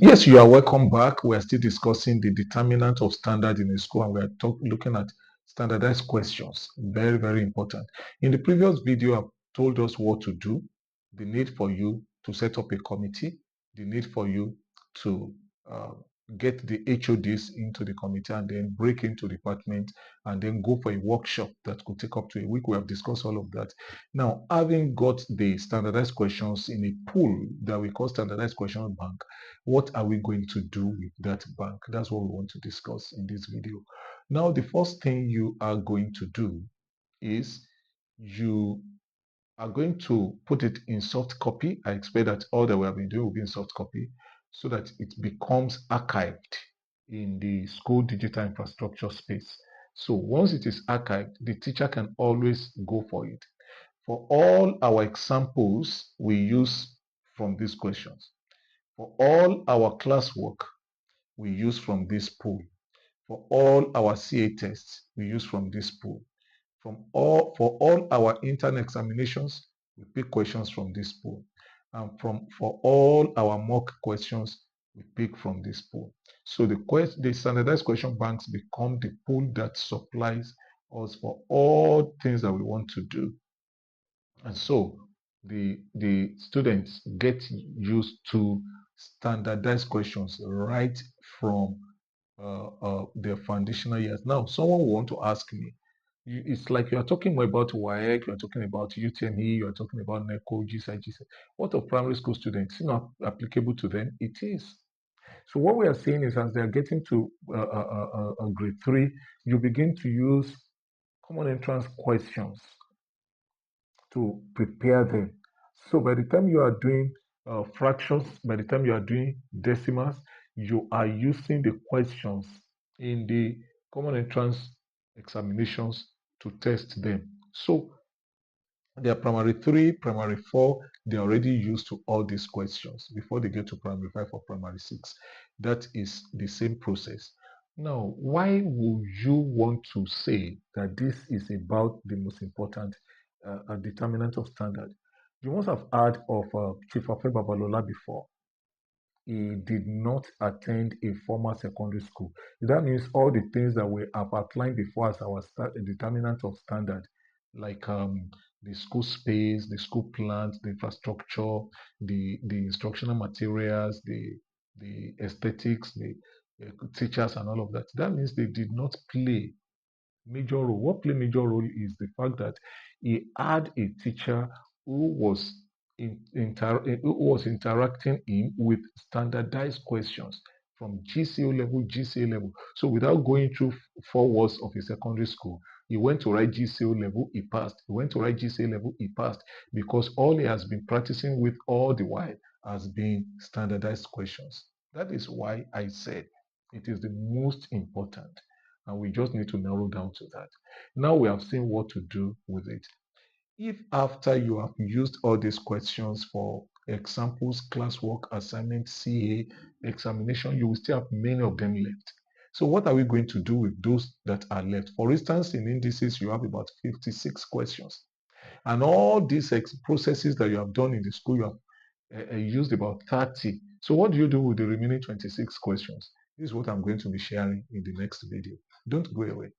Yes, you are welcome back. We are still discussing the determinant of standard in a school, and we are looking at standardized questions. Very, very important. In the previous video, I've told us what to do, the need for you to set up a committee, the need for you to uh, get the HODs into the committee and then break into department and then go for a workshop that could take up to a week. We have discussed all of that. Now, having got the standardized questions in a pool that we call standardized question bank, what are we going to do with that bank? That's what we want to discuss in this video. Now, the first thing you are going to do is you are going to put it in soft copy. I expect that all that we have been doing will be in soft copy so that it becomes archived in the school digital infrastructure space. So once it is archived, the teacher can always go for it. For all our examples, we use from these questions. For all our classwork, we use from this pool. For all our CA tests, we use from this pool. For all our intern examinations, we pick questions from this pool. And for all our mock questions, we pick from this pool. So the standardized question banks become the pool that supplies us for all things that we want to do. And so the students get used to standardized questions right from their foundational years. Now, someone will want to ask me, it's like you are talking more about WAEC, you are talking about UTME, you are talking about NECO, GSI, GSI. What of primary school students? It's not applicable to them. It is. So what we are saying is as they are getting to grade 3, you begin to use common entrance questions to prepare them. So by the time you are doing fractions, by the time you are doing decimals, you are using the questions in the common entrance examinations to test them. So they are primary 3, primary 4, they're already used to all these questions before they get to primary 5 or primary 6. That is the same process. Now, why would you want to say that this is about the most important determinant of standard? You must have heard of Chief Afe Babalola before. He did not attend a formal secondary school. That means all the things that we have outlined before as our determinant of standard, like the school space, the school plans, the infrastructure, the instructional materials, the aesthetics, the teachers, and all of that. That means they did not play major role. What play major role is the fact that he had a teacher who was who was interacting in with standardized questions from GCO level, GCA level. So without going through 4 walls of a secondary school, he went to write GCO level, he passed. He went to write GCA level, he passed, because all he has been practicing with all the while has been standardized questions. That is why I said it is the most important, and we just need to narrow down to that. Now we have seen what to do with it. If after you have used all these questions for examples, classwork, assignment, CA, examination, you will still have many of them left. So what are we going to do with those that are left? For instance, in indices, you have about 56 questions. And all these processes that you have done in the school, you have used about 30. So what do you do with the remaining 26 questions? This is what I'm going to be sharing in the next video. Don't go away.